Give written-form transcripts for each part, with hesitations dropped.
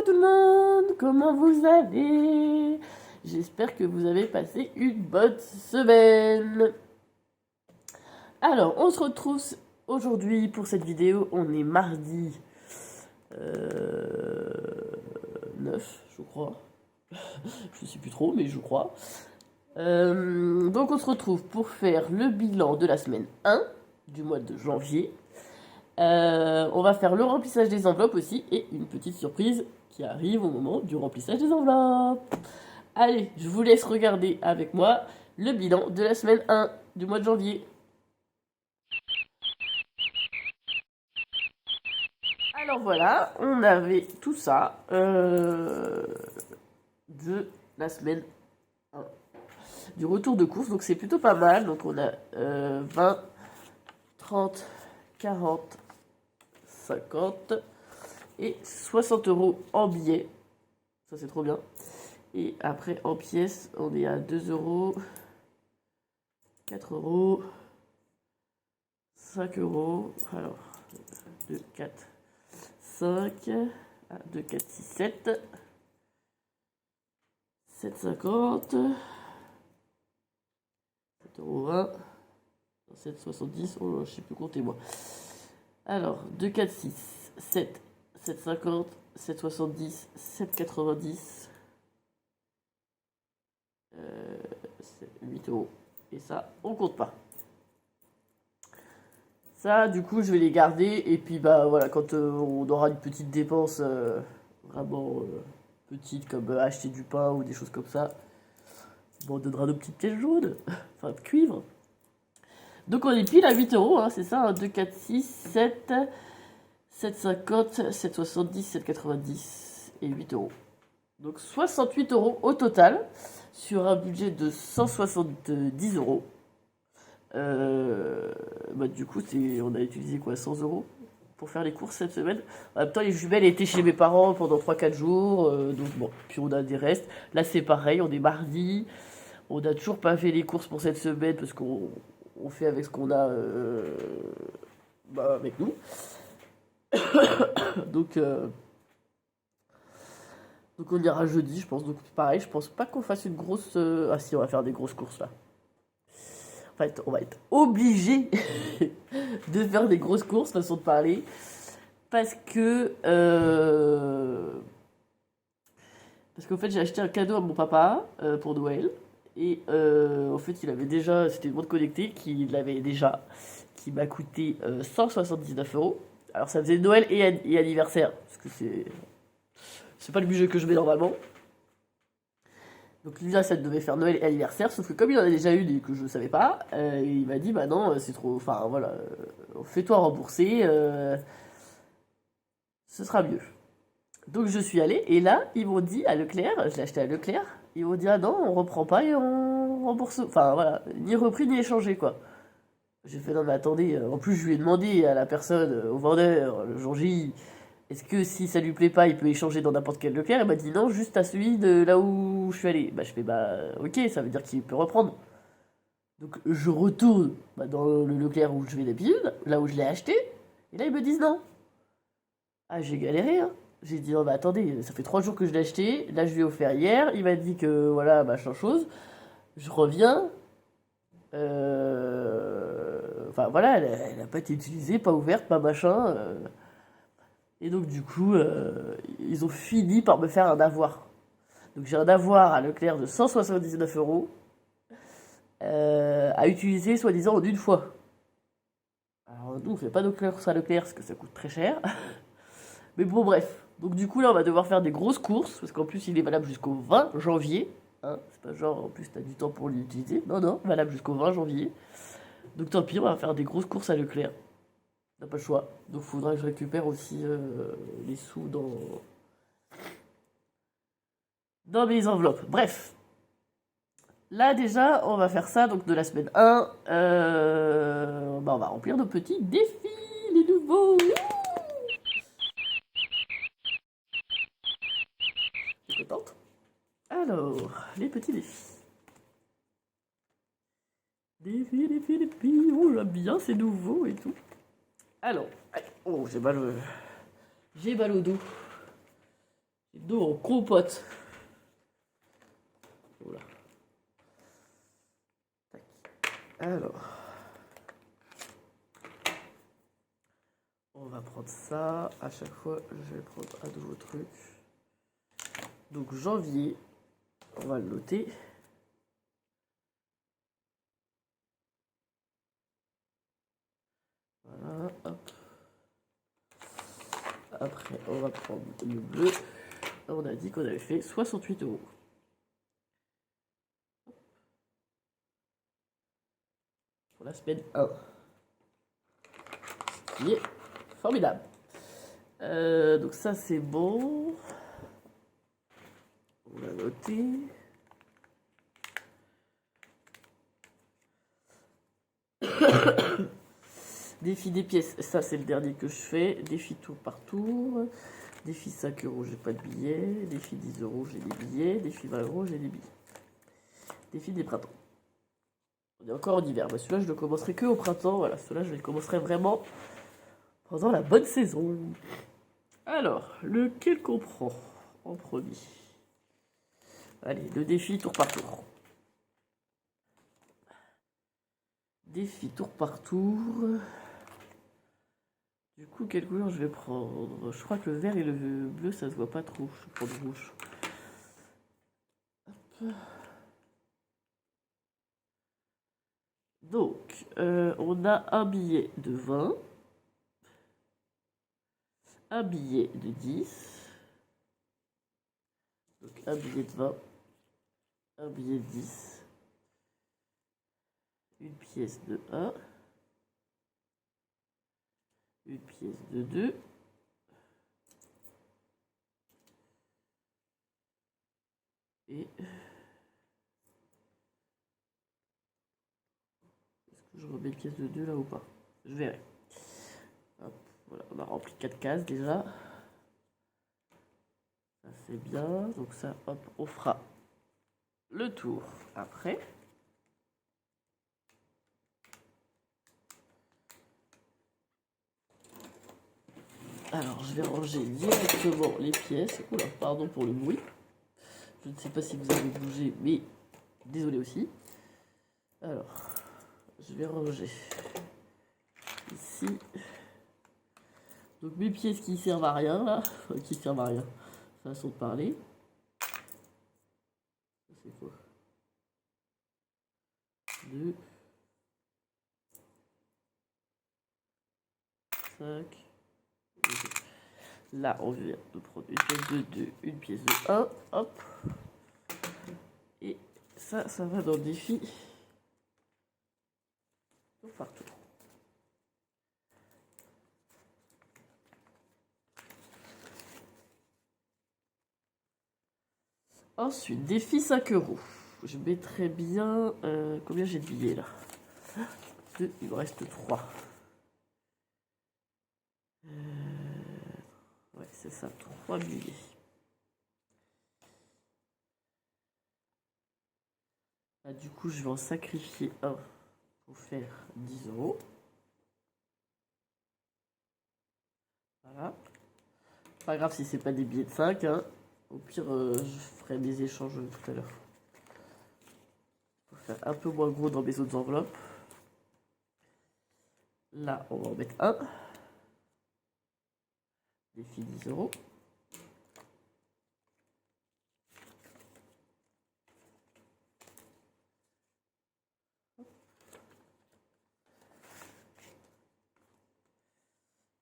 tout le monde, comment vous allez? J'espère que vous avez passé une bonne semaine. Alors, on se retrouve aujourd'hui pour cette vidéo. On est mardi 9, je crois. Je sais plus trop, mais je crois. Donc, on se retrouve pour faire le bilan de la semaine 1 du mois de janvier. On va faire le remplissage des enveloppes aussi et une petite surprise qui arrive au moment du remplissage des enveloppes. Allez, je vous laisse regarder avec moi le bilan de la semaine 1 du mois de janvier. Alors voilà, on avait tout ça de la semaine 1. Du retour de course, donc c'est plutôt pas mal. Donc on a 20, 30, 40, 50 et 60 € en billets. Ça c'est trop bien. Et après en pièces, on est à 2 €, 4 €, 5 €. Alors, 2, 4, 5, 2, 4, 6, 7, 7,50, 7,20 €, 7,70 €, oh là, je sais plus compter moi. Alors, 2, 4, 6, 7, 7,50, 7,70, 7,90, 8 €. Et ça, on compte pas. Ça, du coup, je vais les garder. Et puis, bah voilà, quand on aura une petite dépense vraiment petite, comme acheter du pain ou des choses comme ça, bon, on donnera nos petites pièces jaunes, enfin de cuivre. Donc, on est pile à 8 €, hein, c'est ça, hein, 2, 4, 6, 7, 7,50, 7,70, 7,90 et 8 €. Donc, 68 € au total sur un budget de 170 €. Bah, du coup, on a utilisé quoi, 100 € pour faire les courses cette semaine. En même temps, les jumelles étaient chez mes parents pendant 3-4 jours. Donc bon, puis on a des restes. Là, c'est pareil, on est mardi. On n'a toujours pas fait les courses pour cette semaine parce qu'on fait avec ce qu'on a avec nous. donc, donc on ira jeudi, je pense. Donc pareil, je pense pas qu'on fasse une grosse... Ah si, on va faire des grosses courses là. En fait, on va être obligé de faire des grosses courses, façon de parler, parce qu'en fait j'ai acheté un cadeau à mon papa pour Noël, et en fait il avait déjà, c'était une montre connectée qu'il avait déjà, qui m'a coûté 179 €. Alors ça faisait Noël et anniversaire, parce que c'est pas le budget que je mets normalement. Donc lui là ça devait faire Noël et anniversaire, sauf que comme il en a déjà eu des que je savais pas, il m'a dit bah non c'est trop, enfin voilà, fais-toi rembourser, ce sera mieux. Donc je suis allée et là ils m'ont dit à Leclerc, je l'ai acheté à Leclerc, ils m'ont dit ah non on reprend pas et on rembourse, enfin voilà, ni repris ni échangé quoi. J'ai fait non mais attendez, en plus je lui ai demandé à la personne, au vendeur, le jour J, est-ce que si ça lui plaît pas, il peut échanger dans n'importe quel Leclerc? Il m'a dit non, juste à celui de là où je suis allé. Bah, je fais bah ok, ça veut dire qu'il peut reprendre. Donc je retourne dans le Leclerc où je vais d'habitude, là où je l'ai acheté, et là ils me disent non. Ah, j'ai galéré, hein. J'ai dit non, bah attendez, ça fait 3 jours que je l'ai acheté, là je lui ai offert hier, il m'a dit que voilà, machin chose. Je reviens. Enfin voilà, elle a pas été utilisée, pas ouverte, pas machin. Et donc du coup, ils ont fini par me faire un avoir. Donc j'ai un avoir à Leclerc de 179 € à utiliser soi-disant en une fois. Alors nous on fait pas nos courses à Leclerc parce que ça coûte très cher. Mais bon bref. Donc du coup là on va devoir faire des grosses courses parce qu'en plus il est valable jusqu'au 20 janvier. Hein, c'est pas genre en plus t'as du temps pour l'utiliser. Non non, valable jusqu'au 20 janvier. Donc tant pis, on va faire des grosses courses à Leclerc. On n'a pas le choix. Donc il faudra que je récupère aussi les sous dans mes enveloppes. Bref. Là déjà, on va faire ça donc de la semaine 1. On va remplir nos petits défis, les nouveaux. T'es contente? Alors, les petits défis. Défis. Oh, j'aime bien, c'est nouveau et tout. Alors, oh, j'ai mal au dos. J'ai D'eau en compote. Voilà. Alors, on va prendre ça. À chaque fois, je vais prendre un nouveau truc. Donc, janvier, on va le noter. Voilà, hop. Après, on va prendre le bleu. On a dit qu'on avait fait 68 €. Pour la semaine 1. Qui est formidable. Donc ça, c'est bon. On l'a noté. Défi des pièces, ça c'est le dernier que je fais. Défi tour par tour. Défi 5 €, j'ai pas de billets. Défi 10 €, j'ai des billets. Défi 20 €, j'ai des billets. Défi des printemps. On est encore en hiver. Bah, celui-là, je le commencerai que au printemps. Voilà, celui-là, je le commencerai vraiment pendant la bonne saison. Alors, lequel qu'on prend en premier? Allez, le défi tour par tour. Défi tour par tour. Du coup, quelle couleur je vais prendre? Je crois que le vert et le bleu, ça se voit pas trop. Je vais prendre le rouge. Hop. Donc, on a un billet de 20. Un billet de 10. Donc, un billet de 20. Un billet de 10. Une pièce de 1. Une pièce de 2. Et est-ce que je remets une pièce de 2 là ou pas? Je verrai. Hop, voilà, on a rempli 4 cases déjà. Ça c'est bien. Donc ça, hop, on fera le tour après. Alors, je vais ranger directement les pièces. Oula, pardon pour le bruit. Je ne sais pas si vous avez bougé, mais désolé aussi. Alors, je vais ranger ici. Donc, mes pièces qui servent à rien, là. Enfin, qui servent à rien. Façon de parler. C'est quoi? 2. 5. Là, on vient de prendre une pièce de 2, une pièce de 1. Hop. Et ça va dans le défi. Partout. Ensuite, défi 5 €. Je mettrai bien... combien j'ai de billets là? 2, il me reste 3. Ouais, c'est ça, 3 billets. Ah, du coup, je vais en sacrifier un pour faire 10 €. Voilà. Pas grave si c'est pas des billets de 5, hein. Au pire, je ferai des échanges tout à l'heure. Pour faire un peu moins gros dans mes autres enveloppes. Là, on va en mettre un. Défi 10 €.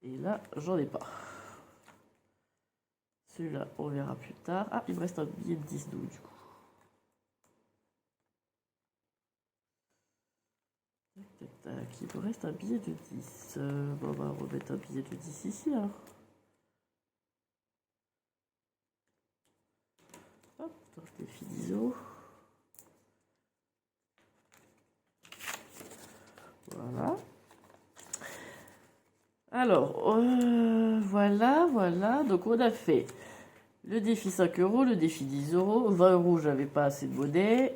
Et là, j'en ai pas. Celui-là, on verra plus tard. Ah, il me reste un billet de 10 donc du coup. Tac, tac, tac. Il me reste un billet de 10. Bon, on va remettre un billet de 10 ici, alors. Hop, défi 10 €. Voilà. Alors, voilà. Donc, on a fait le défi 5 €, le défi 10 €. 20 €, j'avais pas assez de monnaie.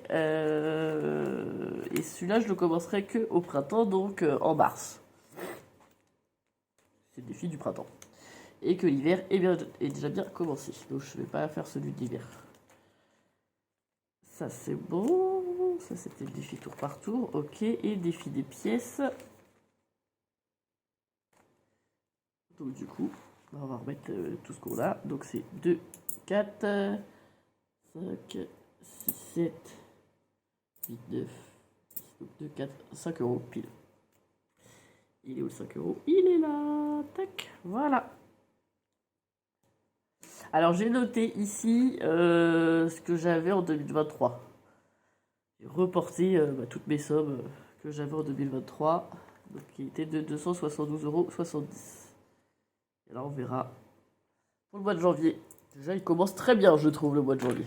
Et celui-là, je le commencerai que au printemps, donc en mars. C'est le défi du printemps. et que l'hiver est déjà bien commencé. Donc je vais pas faire celui de l'hiver. Ça c'est bon, ça c'était le défi tour par tour, ok, et défi des pièces. Donc du coup, on va remettre tout ce qu'on a. Donc c'est 2, 4, 5, 6, 7, 8, 9, 10, 2, 4, 5 euros pile. Il est où le 5 euros? Il est là, tac, voilà. Alors j'ai noté ici ce que j'avais en 2023. J'ai reporté toutes mes sommes que j'avais en 2023, donc qui étaient de 272,70 €. Et là on verra pour le mois de janvier. Déjà il commence très bien je trouve le mois de janvier.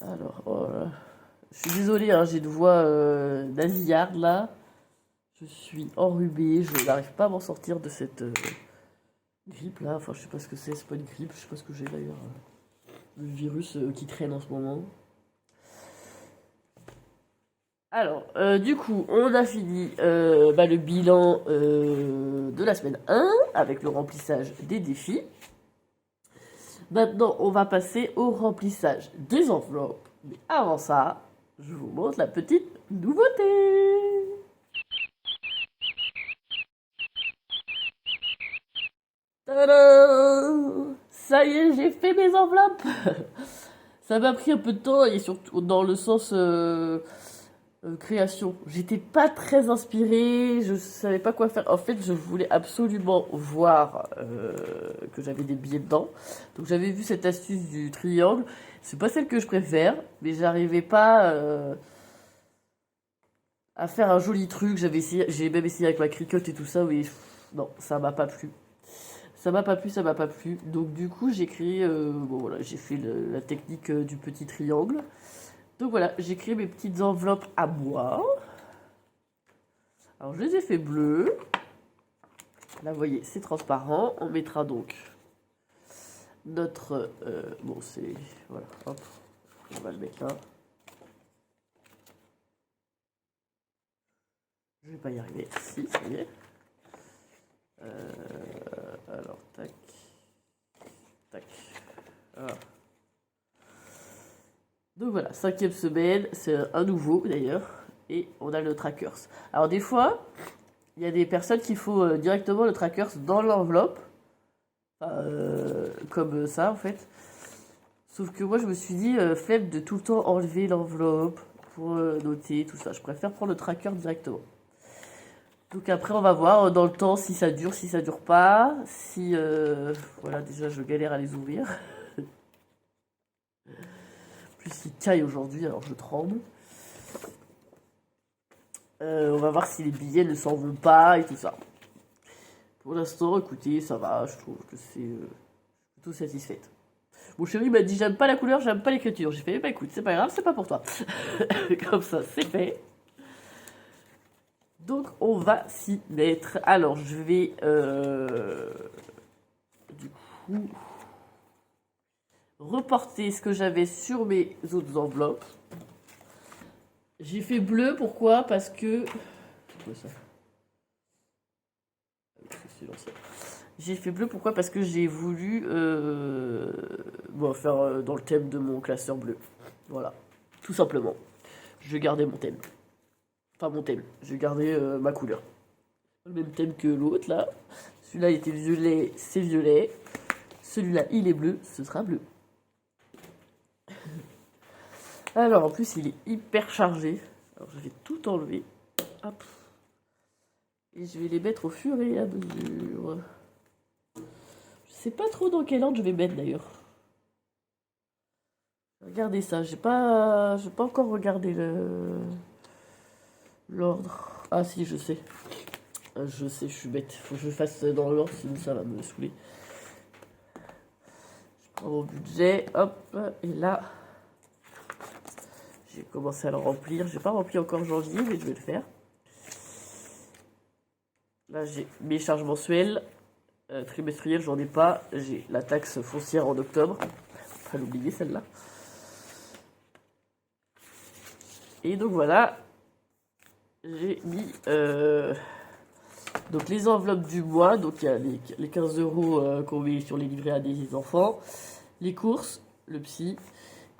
Alors, oh là. Je suis désolée, hein, j'ai une voix nasillarde là. Je suis enrhumée, je n'arrive pas à m'en sortir de cette grippe là. Enfin je sais pas ce que c'est pas une grippe, je sais pas ce que j'ai d'ailleurs. Le virus qui traîne en ce moment. Alors, du coup, on a fini le bilan de la semaine 1 avec le remplissage des défis. Maintenant, on va passer au remplissage des enveloppes. Mais avant ça, je vous montre la petite nouveauté. Tadam! Ça y est, j'ai fait mes enveloppes. Ça m'a pris un peu de temps et surtout dans le sens création. J'étais pas très inspirée, je savais pas quoi faire. En fait, je voulais absolument voir que j'avais des billets dedans. Donc j'avais vu cette astuce du triangle. C'est pas celle que je préfère, mais j'arrivais pas à faire un joli truc. J'ai même essayé avec ma cricotte et tout ça, mais non, ça m'a pas plu. Ça m'a pas plu, ça m'a pas plu. Donc du coup, j'ai créé, bon voilà, j'ai fait la technique du petit triangle. Donc voilà, j'ai créé mes petites enveloppes à bois. Alors je les ai fait bleues. Là, vous voyez, c'est transparent. On mettra donc notre... bon, c'est... Voilà, hop. On va le mettre là. Je vais pas y arriver. Si, ça y est. Alors, tac. Tac. Voilà. Donc voilà, 5e semaine, c'est un nouveau d'ailleurs, et on a le trackers. Alors des fois, il y a des personnes qui font directement le trackers dans l'enveloppe, comme ça en fait. Sauf que moi je me suis dit, flemme de tout le temps enlever l'enveloppe pour noter, tout ça. Je préfère prendre le tracker directement. Donc après on va voir dans le temps si ça dure, si ça dure pas, si... voilà, déjà je galère à les ouvrir. Plus il caille aujourd'hui, alors je tremble. On va voir si les billets ne s'en vont pas et tout ça. Pour l'instant, écoutez, ça va, je trouve que c'est plutôt satisfaite. Mon chéri m'a dit j'aime pas la couleur, j'aime pas l'écriture. J'ai fait bah écoute, c'est pas grave, c'est pas pour toi. Comme ça, c'est fait. Donc on va s'y mettre. Alors je vais du coup reporter ce que j'avais sur mes autres enveloppes. J'ai fait bleu, pourquoi? Parce que... ça. J'ai fait bleu, pourquoi? Parce que j'ai voulu faire dans le thème de mon classeur bleu. Voilà, tout simplement. Je vais garder mon thème. Enfin mon thème, je vais garder ma couleur. Le même thème que l'autre là. Celui-là il était violet, c'est violet. Celui-là il est bleu, ce sera bleu. Alors en plus il est hyper chargé. Alors je vais tout enlever. Hop. Et je vais les mettre au fur et à mesure. Je sais pas trop dans quel ordre je vais mettre d'ailleurs. Regardez ça, j'ai pas encore regardé l'ordre. Ah si, je sais. Je sais, je suis bête. Faut que je fasse dans l'ordre, sinon ça va me saouler. Je prends mon budget, hop, et là, j'ai commencé à le remplir. J'ai pas rempli encore janvier, mais je vais le faire. Là, j'ai mes charges mensuelles. Trimestrielles, j'en ai pas. J'ai la taxe foncière en octobre. Faut pas l'oublier, celle-là. Et donc voilà, j'ai mis Donc les enveloppes du mois, donc il y a les 15 euros qu'on met sur les livrets à des enfants, les courses, le psy,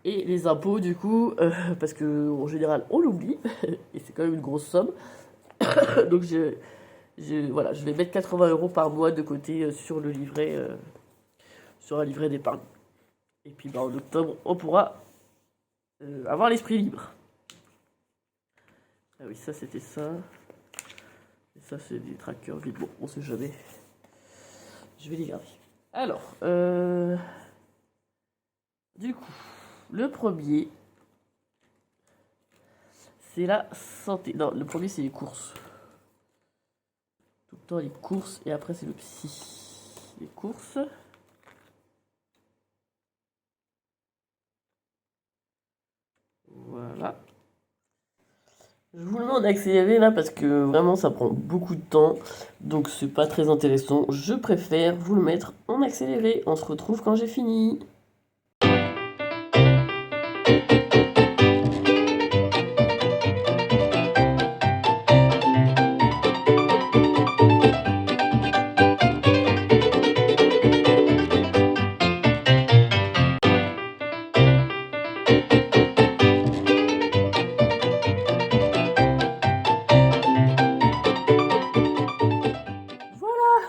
et les impôts du coup, parce que en général on l'oublie, et c'est quand même une grosse somme. Donc voilà, je vais mettre 80 euros par mois de côté sur le livret, sur un livret d'épargne. Et puis en octobre, on pourra avoir l'esprit libre. Ah oui, ça c'était ça. Et ça c'est des trackers vides. Bon, on sait jamais. Je vais les garder. Alors, du coup, le premier, c'est la santé. Non, le premier c'est les courses. Tout le temps les courses et après c'est le psy. Les courses. Voilà. Je vous le mets en accéléré là parce que vraiment ça prend beaucoup de temps. Donc c'est pas très intéressant. Je préfère vous le mettre en accéléré. On se retrouve quand j'ai fini.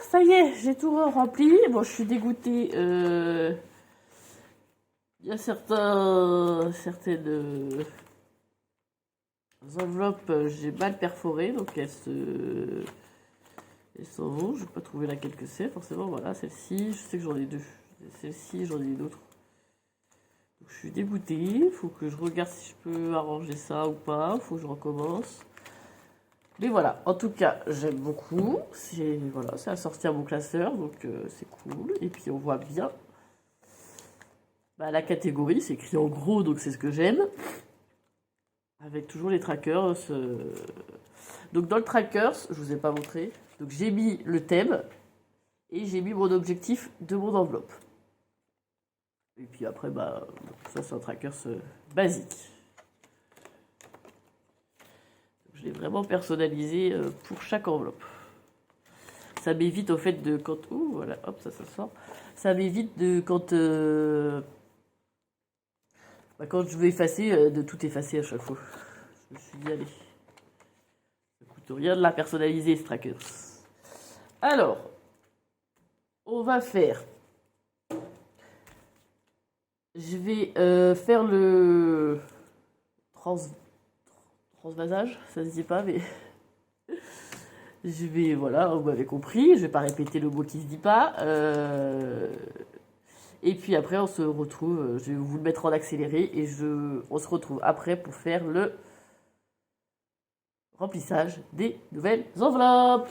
Ça y est, j'ai tout rempli. Bon, je suis dégoûtée. Il y a certaines enveloppes, j'ai mal perforées, donc elles s'en vont. Je vais pas trouver laquelle que c'est, forcément. Voilà, celle-ci, je sais que j'en ai deux. Celle-ci, j'en ai une autre. Donc, je suis dégoûtée. Faut que je regarde si je peux arranger ça ou pas. Faut que je recommence. Mais voilà, en tout cas, j'aime beaucoup. C'est voilà, c'est assorti à mon classeur, donc c'est cool. Et puis on voit bien la catégorie, c'est écrit en gros, donc c'est ce que j'aime. Avec toujours les trackers. Donc dans le trackers, je vous ai pas montré. Donc j'ai mis le thème et j'ai mis mon objectif de mon enveloppe. Et puis après, ça c'est un trackers basique. Je l'ai vraiment personnalisé pour chaque enveloppe. Ça m'évite au fait de quand... Ouh, voilà, hop, ça sort. Ça m'évite de quand... quand je veux effacer, de tout effacer à chaque fois. Je me suis dit, allez. Ça coûte rien de la personnaliser, ce tracker. Alors, on va faire... Je vais faire le... Transvasage, ça se dit pas, mais... Je vais, voilà, vous m'avez compris, je vais pas répéter le mot qui se dit pas. Et puis après, on se retrouve, je vais vous le mettre en accéléré et on se retrouve après pour faire le remplissage des nouvelles enveloppes.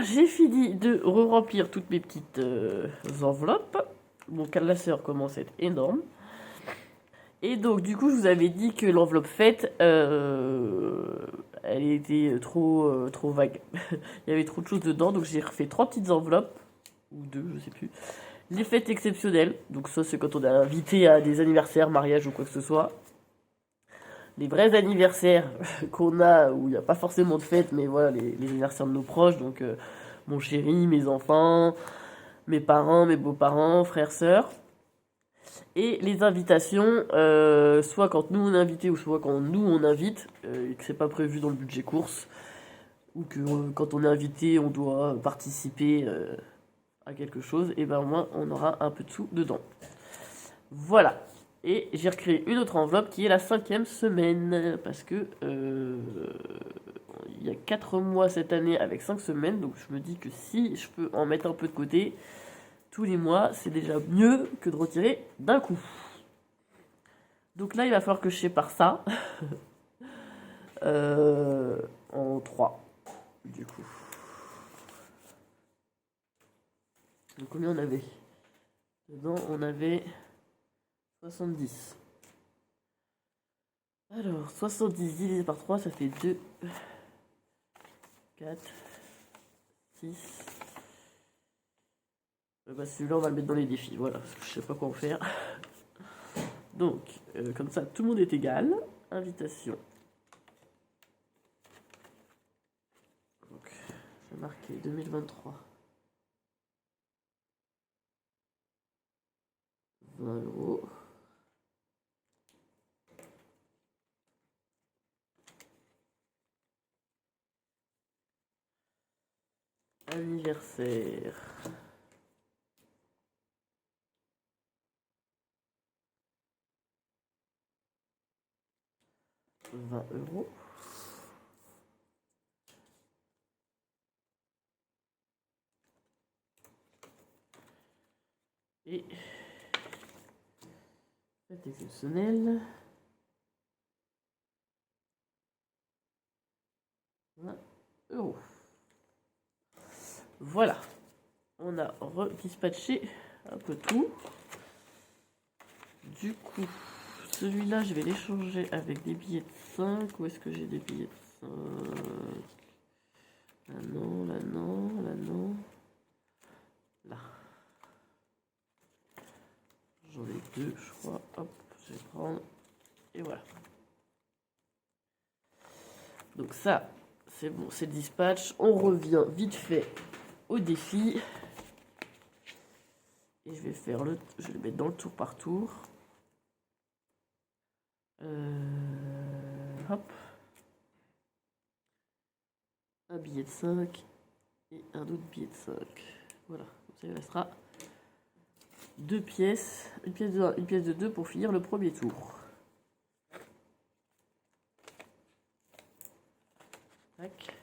J'ai fini de re-remplir toutes mes petites enveloppes. Mon classeur commence à être énorme. Et donc, du coup, je vous avais dit que l'enveloppe faite, elle était trop vague. Il y avait trop de choses dedans, donc j'ai refait 3 petites enveloppes, ou 2, je sais plus. Les fêtes exceptionnelles, donc ça c'est quand on est invité à des anniversaires, mariages ou quoi que ce soit. Les vrais anniversaires qu'on a, où il n'y a pas forcément de fête, mais voilà, les anniversaires de nos proches, donc mon chéri, mes enfants, mes parents, mes beaux-parents, frères, sœurs. Et les invitations, soit quand nous on est invités, ou soit quand nous on invite, et que c'est pas prévu dans le budget course, ou que quand on est invité, on doit participer à quelque chose, et ben au moins on aura un peu de sous dedans. Voilà. Et j'ai recréé une autre enveloppe qui est la 5e semaine, parce que il y a 4 mois cette année avec 5 semaines, donc je me dis que si je peux en mettre un peu de côté tous les mois, c'est déjà mieux que de retirer d'un coup. Donc là, il va falloir que je sépare ça en 3. du coup. Donc combien on avait? Dedans, on avait 70. Alors, 70 divisé par 3, ça fait 2, 4, 6. Bah celui-là, on va le mettre dans les défis, voilà, parce que je sais pas quoi en faire. Donc, comme ça, tout le monde est égal. Invitation. Donc, j'ai marqué 2023. 20 €. Anniversaire. €20. Et fête exceptionnelle. 20 €. Voilà. On a redispatché un peu tout. Du coup, celui-là, je vais l'échanger avec des billets de 5. Où est-ce que j'ai des billets de 5? Là non, là non, là non. Là. J'en ai 2, je crois. Hop, je vais prendre. Et voilà. Donc ça, c'est bon, c'est le dispatch. On revient vite fait au défi. Et je vais faire je vais le mettre dans le tour par tour. Hop. Un billet de 5 et un autre billet de 5. Voilà, comme ça il restera 2 pièces, une pièce de 1, une pièce de 2 pour finir le premier tour. Tac.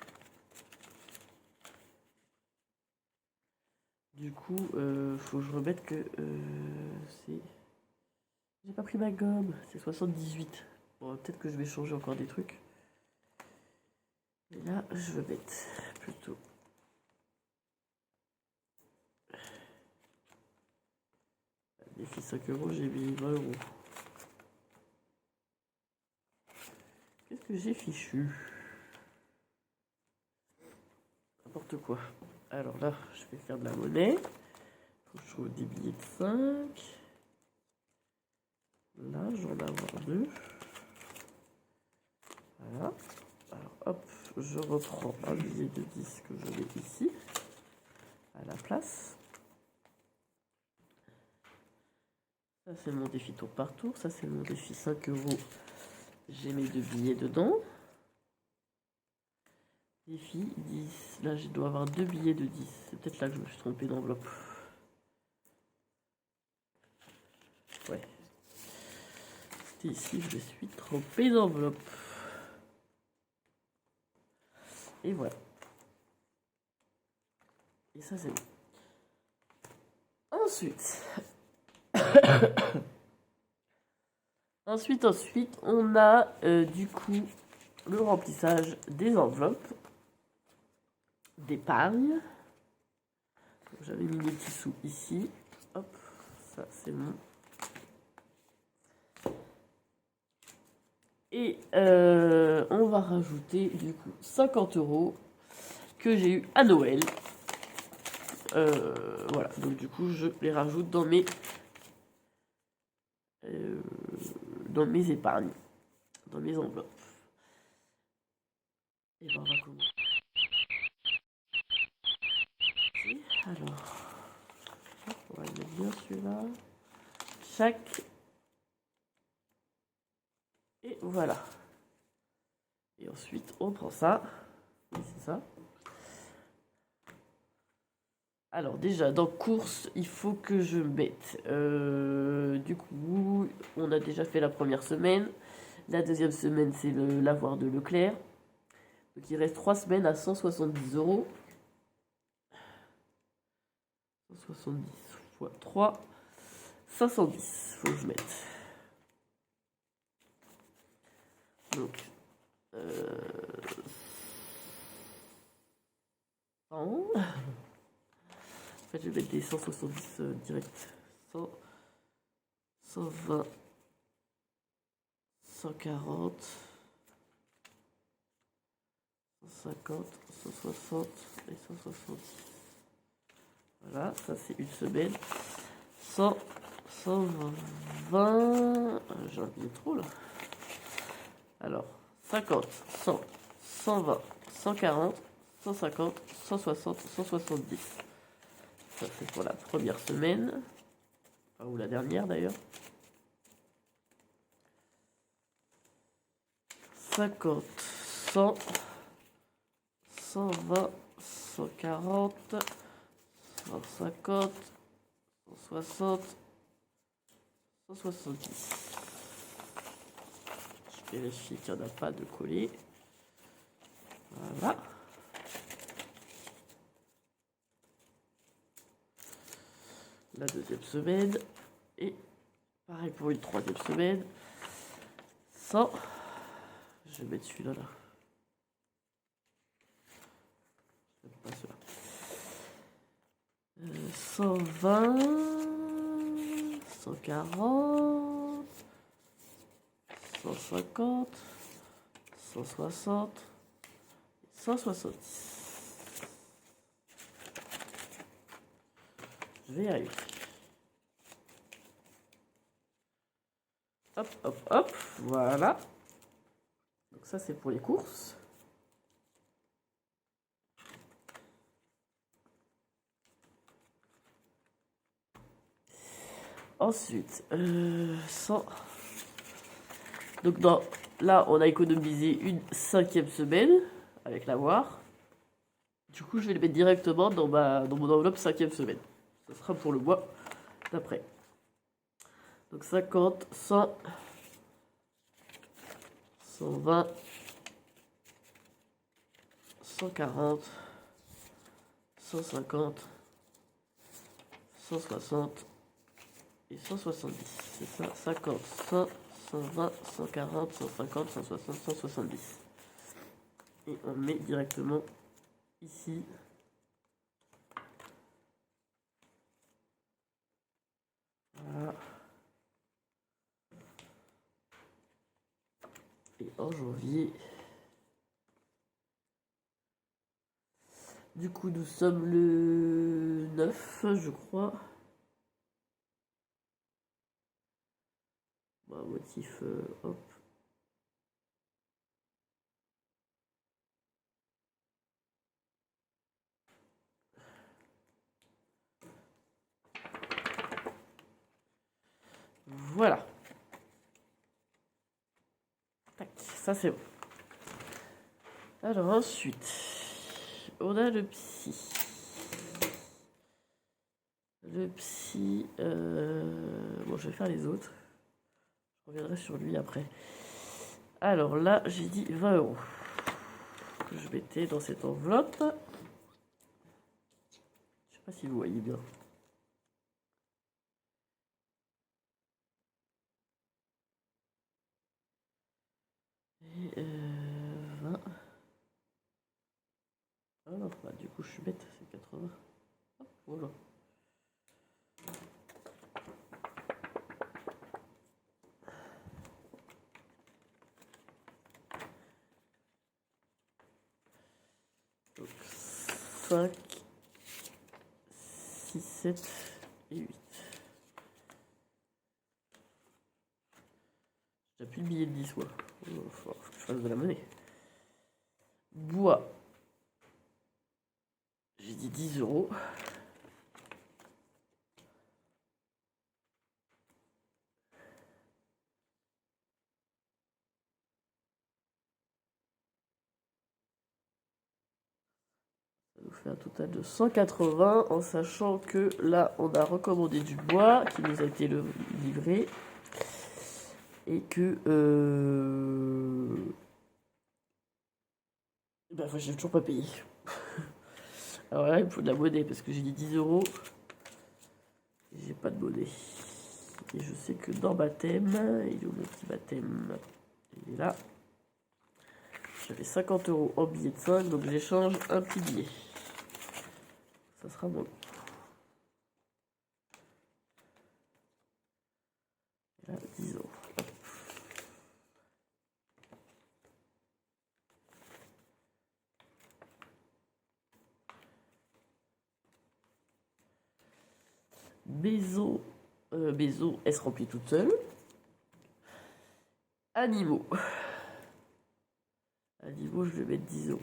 Du coup, faut que je remette que c'est... J'ai pas pris ma gomme, c'est 78. Bon, peut-être que je vais changer encore des trucs. Et là, je vais mettre plutôt... Défi 5 €, j'ai mis 20 €. Qu'est-ce que j'ai fichu? N'importe quoi. Alors là, je vais faire de la monnaie. Faut que je trouve des billets de 5. Là, je vais en avoir 2. Voilà. Alors hop, je reprends un billet de 10 que je mets ici, à la place. Ça, c'est mon défi tour par tour. Ça, c'est mon défi 5 €. J'ai mes 2 billets dedans. Défi 10. Là, je dois avoir 2 billets de 10. C'est peut-être là que je me suis trompé d'enveloppe. Ouais. C'était ici, je me suis trompé d'enveloppe. Et voilà. Et ça, c'est bon. Ensuite... Ensuite, on a du coup le remplissage des enveloppes d'épargne. J'avais mis mes petits sous ici. Hop, ça c'est bon. Et on va rajouter du coup 50 € que j'ai eu à Noël. Voilà, donc du coup je les rajoute dans mes épargnes, dans mes enveloppes. Et ben on va commencer. Alors, on va mettre bien celui-là. Chaque. Et voilà. Et ensuite, on prend ça. Oui, c'est ça. Alors déjà, dans course, il faut que je mette... du coup, on a déjà fait la première semaine. La deuxième semaine, c'est l'avoir de Leclerc. Donc il reste 3 semaines à 170 €. 170 x 3, 510, faut que je mette. Donc, En fait, je vais mettre des 170 direct. 100, 120, 140, 150, 160 et 170. Voilà, ça c'est une semaine. 100, 120. J'ai oublié trop là. Alors, 50, 100, 120, 140, 150, 160, 170. Ça c'est pour la première semaine. Enfin, ou la dernière d'ailleurs. 50, 100, 120, 140, 150, 160, 170. Je vérifie qu'il n'y en a pas de collé. Voilà. La deuxième semaine. Et pareil pour une troisième semaine. 100. Je vais mettre celui-là là. Pas celui-là. 120, 140, 150, 160, 170. Je vais y arriver. Hop, hop, hop, voilà. Donc ça c'est pour les courses. Ensuite, 100. Donc là, on a économisé une 5e semaine avec l'avoir. Du coup, je vais le mettre directement dans mon enveloppe 5e semaine. Ça sera pour le mois d'après. Donc 50, 100, 120, 140, 150, 160 et 170. C'est ça, 50, 100, 120, 140, 150, 160, 170. Et on met directement ici. Voilà. Et en janvier, du coup nous sommes le 9, je crois. Bon, motif, hop. Voilà. Tac, ça c'est bon. Alors ensuite, on a le psy. Le psy, bon je vais faire les autres. Je reviendrai sur lui après. Alors là, j'ai dit 20 € que je mettais dans cette enveloppe. Je sais pas si vous voyez bien. Et 20. Ah non, bah, du coup je suis bête, c'est 80. Hop, voilà. Donc 5, 6, 7 et 8. J'ai plus le billet de 10 moi. Faut que je fasse de la monnaie. Bois. J'ai dit 10 €. Ça nous fait un total de 180 en sachant que là on a recommandé du bois qui nous a été livré et que bah j'ai toujours pas payé. Alors là il me faut de la monnaie parce que j'ai dit 10 € et j'ai pas de monnaie. Et je sais que dans baptême, il est où mon petit baptême? Il est là. J'avais 50 € en billet de 5 donc j'échange un petit billet. Ça sera bon. Et là, 10 euros. Hop. Bézo, elle se remplit toute seule. Animaux. Animaux, je vais mettre 10 euros.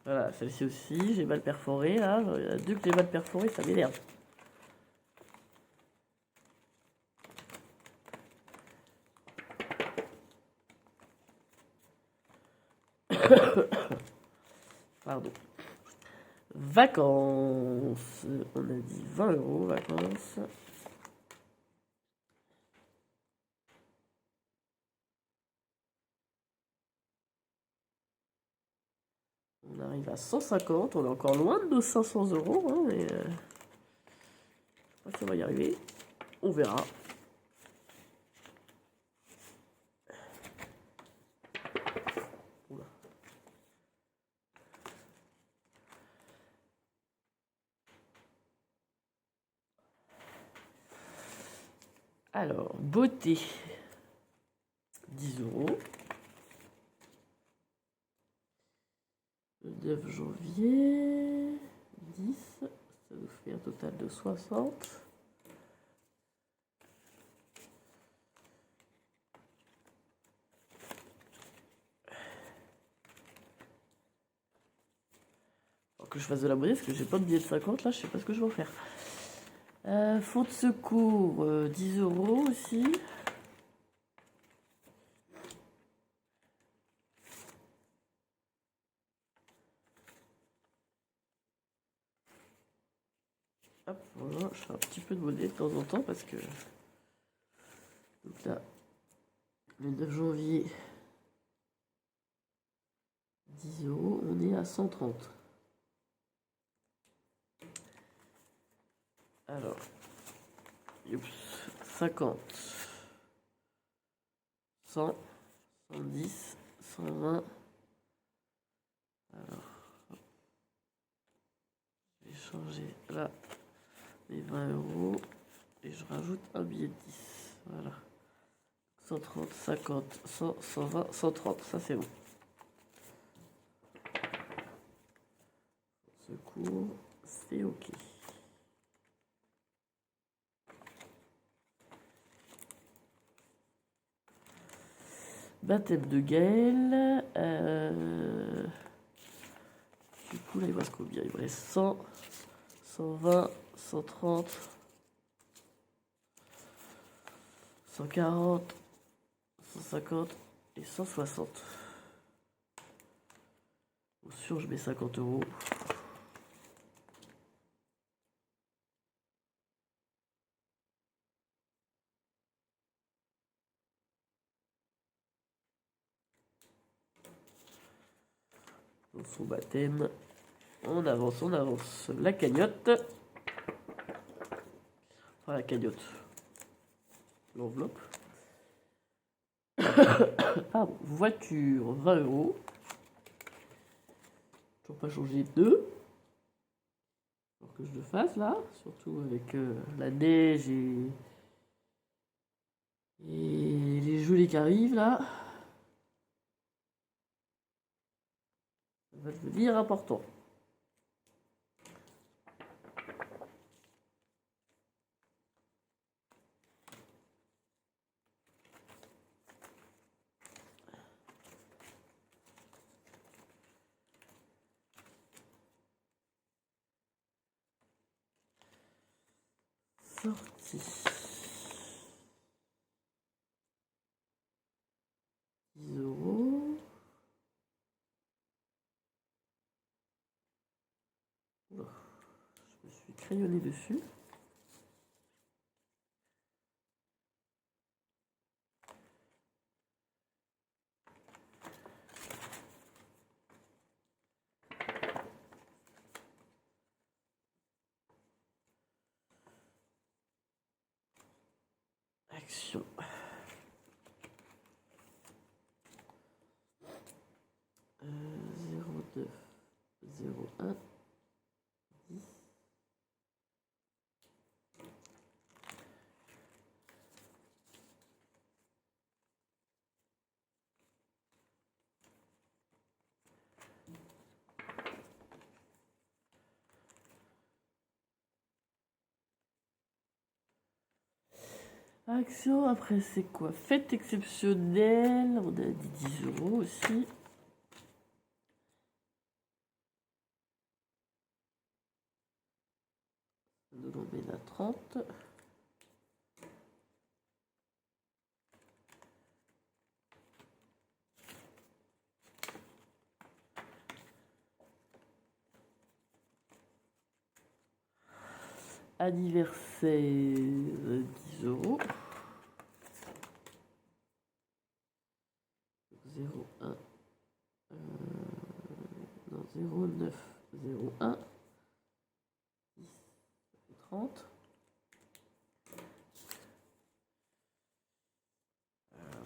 Voilà, celle-ci aussi, j'ai mal perforé là. Il y en a deux que j'ai mal perforé, ça m'énerve. Pardon. Vacances. On a dit 20 euros, vacances. On arrive à 150, on est encore loin de nos 500 euros, hein, mais je sais pas si on va y arriver. On verra. Oula. Alors, beauté. 10 euros. Le 9 janvier. 10. Ça nous fait un total de 60. Que je fasse de la monnaie parce que j'ai pas de billet de 50 là, je sais pas ce que je vais en faire. Fonds de secours, 10 euros aussi. Hop, voilà, je fais un petit peu de monnaie de temps en temps parce que. Donc là, le 9 janvier, 10 euros, on est à 130. Alors, 50, 100, 110, 120. Alors, je vais changer là les 20 euros et je rajoute un billet de 10. Voilà. 130, 50, 100, 120, 130. Ça, c'est bon. Secours, c'est OK. Baptême de Gaël. Du coup, là, il me reste combien? Il me reste 100, 120, 130, 140, 150 et 160. Bien sûr, je mets 50 euros. Dans son baptême. On avance, on avance. La cagnotte. Enfin, la cagnotte. L'enveloppe. Pardon. Voiture, 20 euros. Toujours pas changé de. Alors que je le fasse là. Surtout avec la neige et les gelées qui arrivent là. Ça va devenir important. Sortie. 10 euros. Oh, je me suis crayonné dessus. Action. Euh, 09 01 10. Action, après c'est quoi? Fête exceptionnelle, on a dit 10 € aussi. Nous on met à 30. Anniversaire, 10 €. 01 non 09 01 10 30.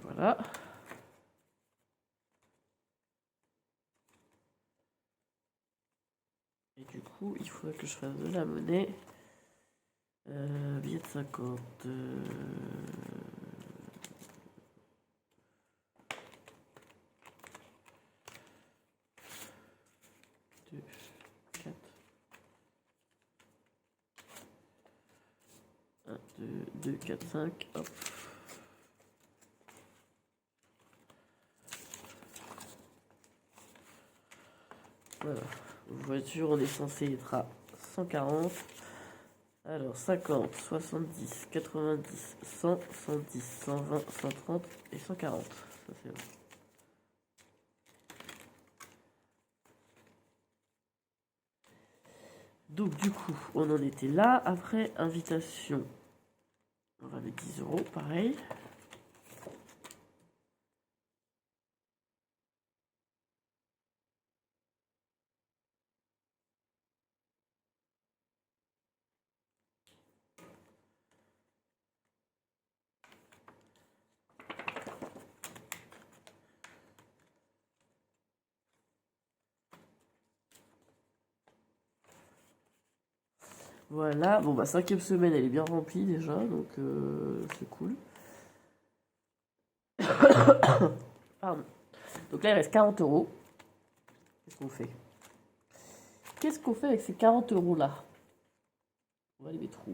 Voilà. Et du coup, il faudrait que je fasse de la monnaie. Billet de 50. 2, 4. 1, 2, 4, 5. Hop. Voilà. Voiture, on est censé être à 140. Alors 50, 70, 90, 100, 110, 120, 130 et 140. Ça c'est bon. Donc du coup, on en était là. Après, invitation. On va mettre 10 €, pareil. Voilà, bon bah 5e semaine elle est bien remplie déjà, donc c'est cool. Pardon. Donc là il reste 40 €. Qu'est-ce qu'on fait? Qu'est-ce qu'on fait avec ces 40 € là? On va les mettre où?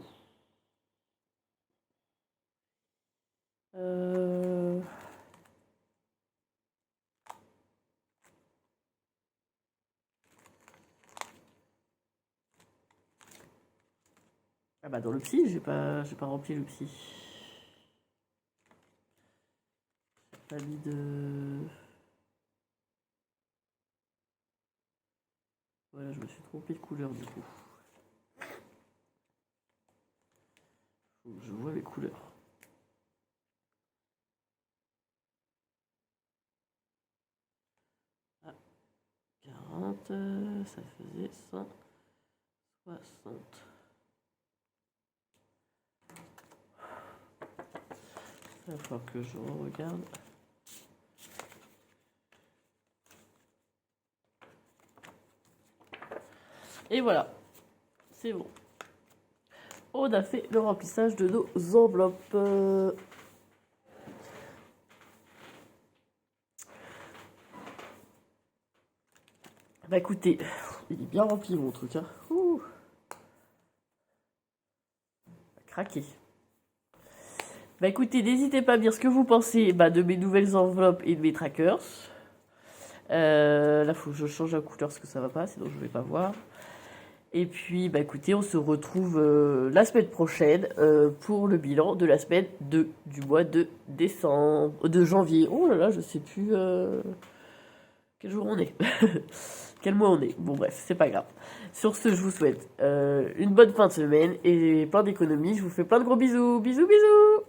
Ah bah dans le psy, j'ai pas rempli le psy. J'ai pas mis de... Voilà, je me suis trompé de couleur du coup. Faut que je vois les couleurs. Ah, 40, ça faisait 160. Il va falloir que je regarde. Et voilà, c'est bon. On a fait le remplissage de nos enveloppes. Bah écoutez, il est bien rempli mon truc. Hein. Ouh. Craqué. Bah écoutez, n'hésitez pas à me dire ce que vous pensez de mes nouvelles enveloppes et de mes trackers. Là, faut que je change la couleur parce que ça va pas, sinon je vais pas voir. Et puis, bah écoutez, on se retrouve la semaine prochaine pour le bilan de la semaine 2 du mois de décembre, de janvier. Oh là là, je sais plus quel jour on est, quel mois on est. Bon bref, c'est pas grave. Sur ce, je vous souhaite une bonne fin de semaine et plein d'économies. Je vous fais plein de gros bisous, bisous, bisous.